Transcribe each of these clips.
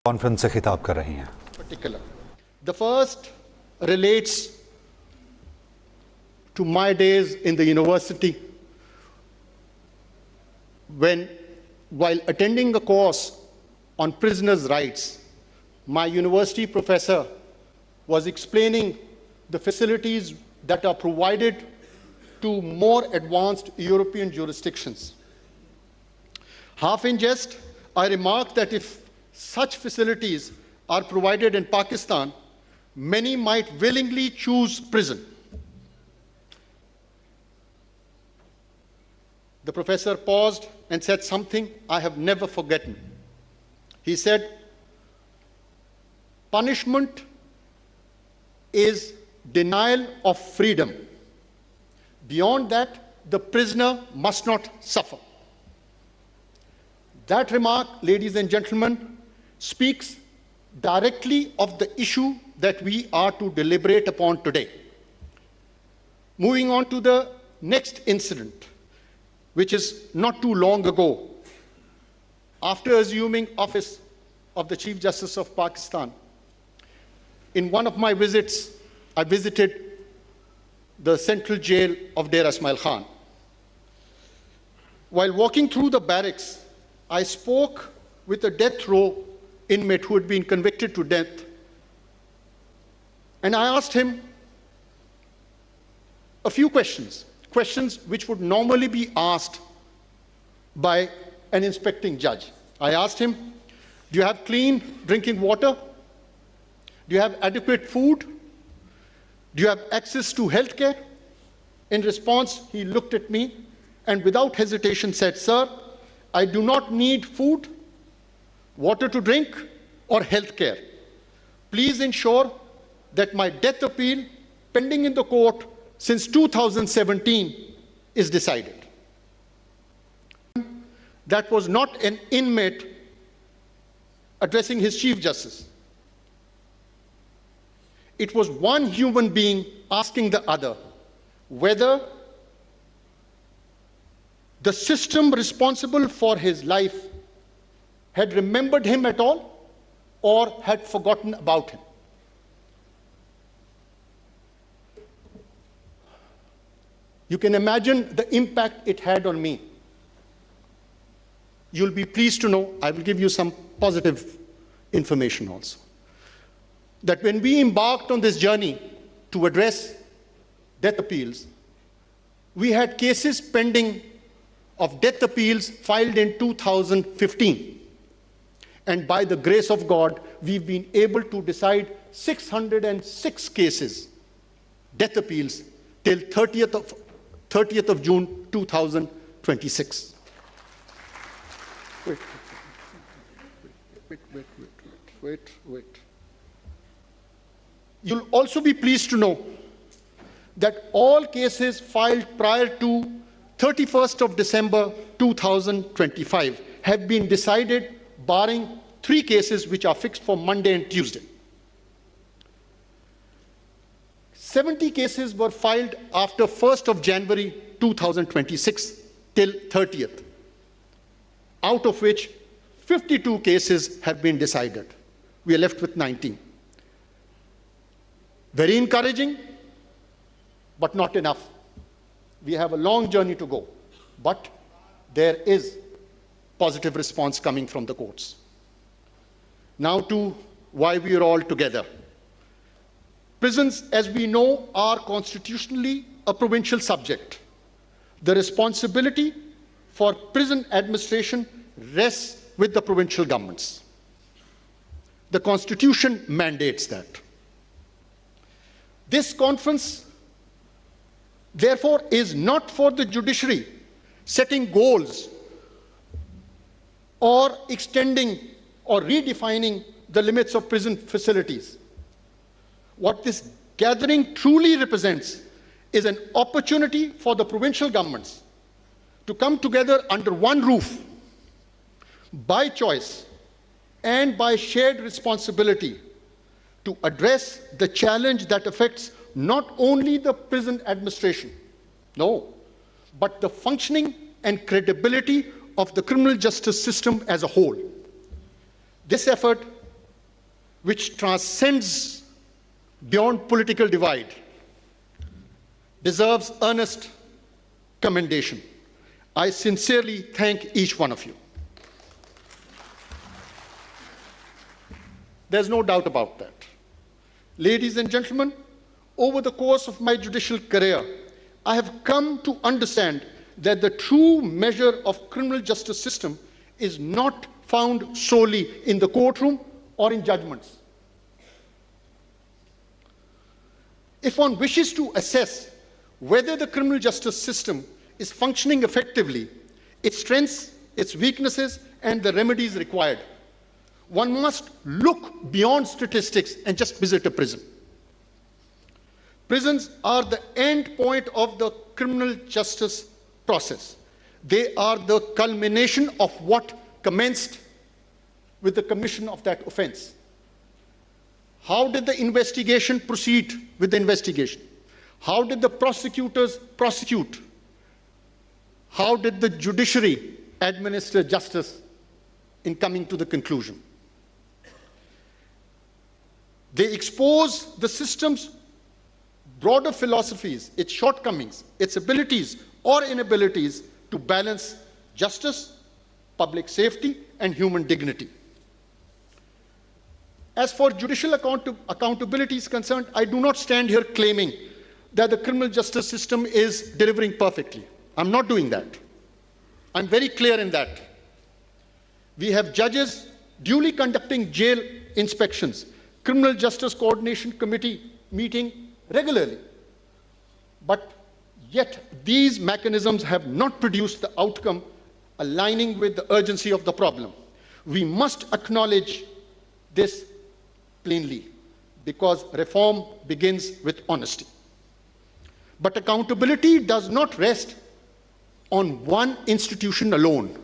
Conference से खिताब कर रही हैं। Particular. The first relates to my days in the university when, while attending a course on prisoners' rights, my university professor was explaining the facilities that are provided to more advanced European jurisdictions. Half in jest, I remarked that if such facilities are provided in Pakistan, many might willingly choose prison. The professor paused and said something I have never forgotten. He said, "Punishment is denial of freedom. Beyond that, the prisoner must not suffer." That remark, ladies and gentlemen, speaks directly of the issue that we are to deliberate upon today. Moving on to the next incident, which is not too long ago. After assuming office of the Chief Justice of Pakistan, in one of my visits, I visited the central jail of Dera Ismail Khan. While walking through the barracks, I spoke with a death row inmate who had been convicted to death. And I asked him a few questions which would normally be asked by an inspecting judge. I asked him, "Do you have clean drinking water? Do you have adequate food? Do you have access to health care?" In response, he looked at me and without hesitation said, "Sir, I do not need food, water to drink, or health care. Please ensure that my death appeal pending in the court since 2017 is decided." That was not an inmate addressing his Chief Justice. It was one human being asking the other whether the system responsible for his life had remembered him at all or had forgotten about him. You can imagine the impact it had on me. You'll be pleased to know, I will give you some positive information also, that when we embarked on this journey to address death appeals, we had cases pending of death appeals filed in 2015. And by the grace of God, we've been able to decide 606 cases, death appeals, till 30th of June 2026. Wait. You'll also be pleased to know that all cases filed prior to 31st of December 2025 have been decided, barring 3 cases which are fixed for Monday and Tuesday. 70 cases were filed after 1st of January 2026 till 30th, out of which 52 cases have been decided. We are left with 19. Very encouraging, but not enough. We have a long journey to go, but there is positive response coming from the courts. Now to why we are all together. Prisons, as we know, are constitutionally a provincial subject. The responsibility for prison administration rests with the provincial governments. The Constitution mandates that. This conference, therefore, is not for the judiciary setting goals or extending or redefining the limits of prison facilities. What this gathering truly represents is an opportunity for the provincial governments to come together under one roof, by choice and by shared responsibility, to address the challenge that affects not only the prison administration, no, but the functioning and credibility of the criminal justice system as a whole. This effort which transcends beyond political divide, deserves earnest commendation. I sincerely thank each one of you. There's no doubt about that. Ladies and gentlemen, over the course of my judicial career, I have come to understand that the true measure of criminal justice system is not found solely in the courtroom or in judgments. If one wishes to assess whether the criminal justice system is functioning effectively, its strengths, its weaknesses, and the remedies required, one must look beyond statistics and just visit a prison. Prisons are the end point of the criminal justice process. They are the culmination of what commenced with the commission of that offense. How did the investigation proceed with the investigation? How did the prosecutors prosecute? How did the judiciary administer justice in coming to the conclusion? They expose the system's broader philosophies, its shortcomings, its abilities or inabilities to balance justice, public safety, and human dignity. As for judicial accountability is concerned, I do not stand here claiming that the criminal justice system is delivering perfectly. I'm not doing that. I'm very clear in that. We have judges duly conducting jail inspections, Criminal Justice Coordination Committee meeting regularly. But yet these mechanisms have not produced the outcome aligning with the urgency of the problem. We must acknowledge this plainly, because reform begins with honesty. But accountability does not rest on one institution alone.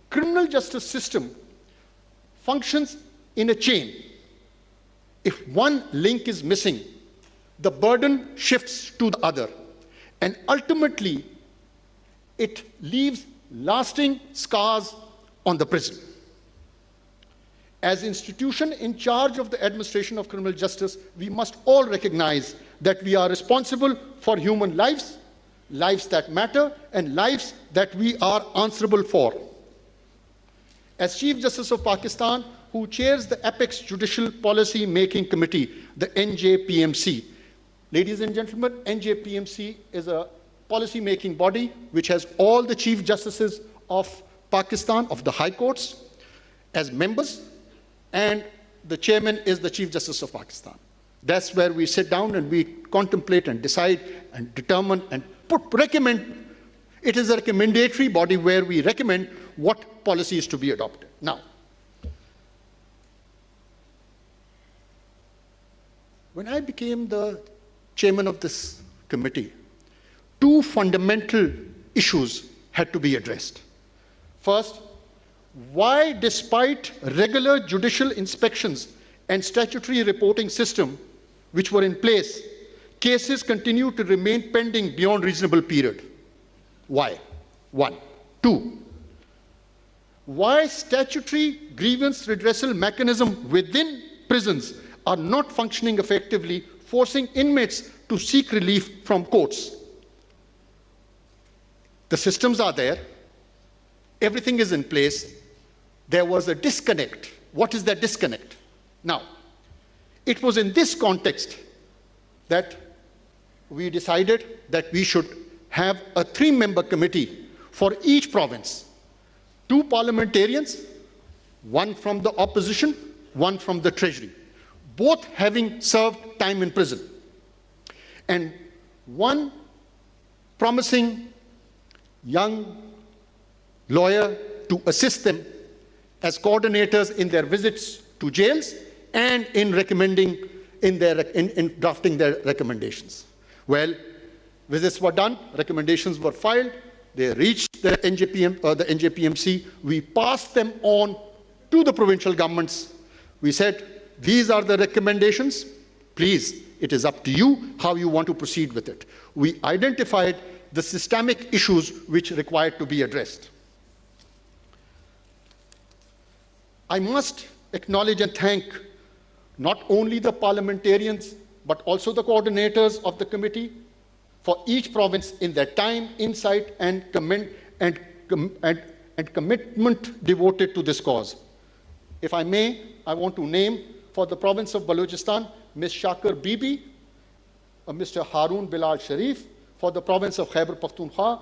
Criminal justice system functions in a chain. If one link is missing, the burden shifts to the other, and ultimately it leaves lasting scars on the prison. As institution in charge of the administration of criminal justice, we must all recognize that we are responsible for human lives, lives that matter, and lives that we are answerable for. As Chief Justice of Pakistan, who chairs the Apex Judicial Policy Making Committee, the NJPMC. Ladies and gentlemen, NJPMC is a policy-making body which has all the Chief Justices of Pakistan, of the High Courts, as members, and the chairman is the Chief Justice of Pakistan. That's where we sit down and we contemplate and decide and determine and recommend. It is a recommendatory body where we recommend what policy is to be adopted. Now, when I became the chairman of this committee, two fundamental issues had to be addressed. First, why, despite regular judicial inspections and statutory reporting system which were in place, cases continue to remain pending beyond reasonable period? Why? One. Two, why statutory grievance redressal mechanism within prisons are not functioning effectively, forcing inmates to seek relief from courts? The systems are there, everything is in place. There was a disconnect. What is that disconnect? Now, it was in this context that we decided that we should have a 3-member committee for each province. 2 parliamentarians, 1 from the opposition, 1 from the treasury, both having served time in prison, and 1 promising young lawyer to assist them as coordinators in their visits to jails and in recommending in drafting their recommendations. Well, visits were done, recommendations were filed, they reached the NJPMC. We passed them on to the provincial governments. We said, these are the recommendations. Please, it is up to you how you want to proceed with it. We identified the systemic issues which required to be addressed. I must acknowledge and thank not only the parliamentarians, but also the coordinators of the committee for each province in their time, insight, and commitment devoted to this cause. If I may, I want to name for the province of Balochistan, Ms. Shakir Bibi, Mr. Harun Bilal Sharif, for the province of Khyber Pakhtunkhwa,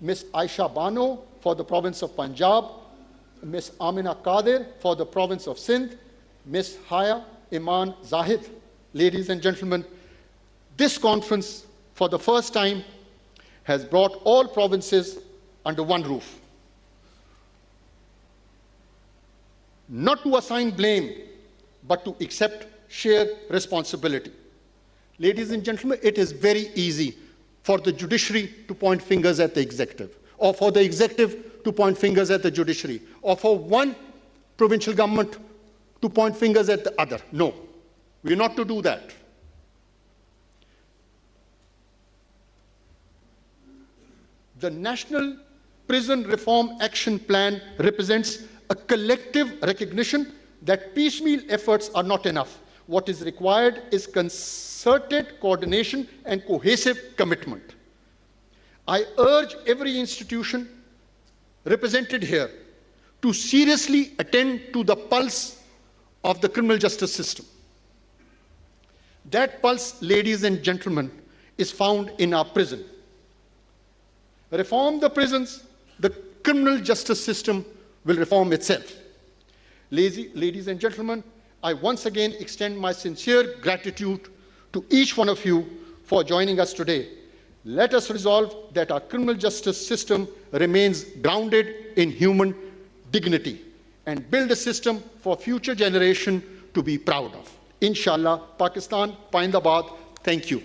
Ms. Aisha Bano for the province of Punjab, Ms. Amina Qadir for the province of Sindh, Ms. Haya Iman Zahid. Ladies and gentlemen, this conference for the first time has brought all provinces under one roof. Not to assign blame, but to accept shared responsibility. Ladies and gentlemen, it is very easy for the judiciary to point fingers at the executive, or for the executive to point fingers at the judiciary, or for one provincial government to point fingers at the other. No, we're not to do that. The National Prison Reform Action Plan represents a collective recognition that piecemeal efforts are not enough. What is required is concerted coordination and cohesive commitment. I urge every institution represented here to seriously attend to the pulse of the criminal justice system. That pulse, ladies and gentlemen, is found in our prison. Reform the prisons, the criminal justice system will reform itself. Ladies and gentlemen, I once again extend my sincere gratitude to each one of you for joining us today. Let us resolve that our criminal justice system remains grounded in human dignity and build a system for future generation to be proud of. Inshallah, Pakistan, Paindabad, thank you.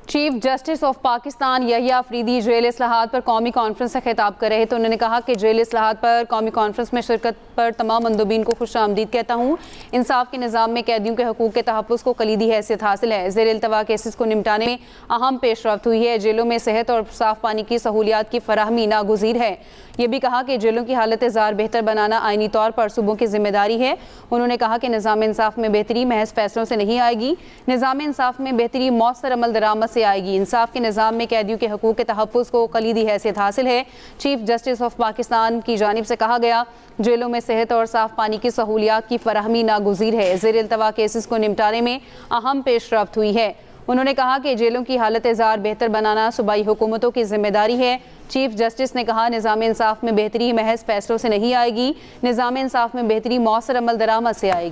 Chief justice of Pakistan Yahya Afridi जेल इस्लाहात पर कौमी conference से खिताब कर रहे थे। उन्होंने कहा कि जेल इस्लाहात पर कौमी कॉन्फ्रेंस में शिरकत पर तमाम मंदूबीन को खुश आमदीद कहता हूँ। इंसाफ के निज़ाम में कैदियों के हकूक़ के तहफ़्फ़ुज़ को कलीदी हैसियत हासिल है। ज़ेर इल्तवा केसेस को निपटाने में अहम पेशरफ्त हुई है। जेलों में सेहत और साफ़ पानी की सहूलियात की फराहमी नागुज़ीर है। ये भी कहा कि जेलों की हालत ज़ार बेहतर बनाना आइनी तौर पर सूबों की जिम्मेदारी है। उन्होंने कहा कि निज़ाम इंसाफ में बेहतरी महज फैसलों से नहीं आएगी, निज़ाम इंसाफ में बेहतरी मौसर अमल दरामद से आएगी। इंसाफ के निज़ाम में कैदियों के हकूक़ के तहफ़्फ़ुज़ को कलीदी हैसियत हासिल है। चीफ जस्टिस ऑफ पाकिस्तान की जानिब से कहा गया, जेलों में सेहत और साफ़ पानी की सहूलियात की फराहमी नागुज़ीर है। ज़ेर इल्तवा केसेस को निपटाने में अहम पेशरफ्त हुई है। उन्होंने कहा कि जेलों की हालत ज़ार बेहतर बनाना सूबाई हुकूमतों की जिम्मेदारी है। चीफ जस्टिस ने कहा, निज़ाम इंसाफ में बेहतरी महज फैसलों से नहीं आएगी, निज़ाम इंसाफ में बेहतरी मौसर अमल दरामद से आएगी।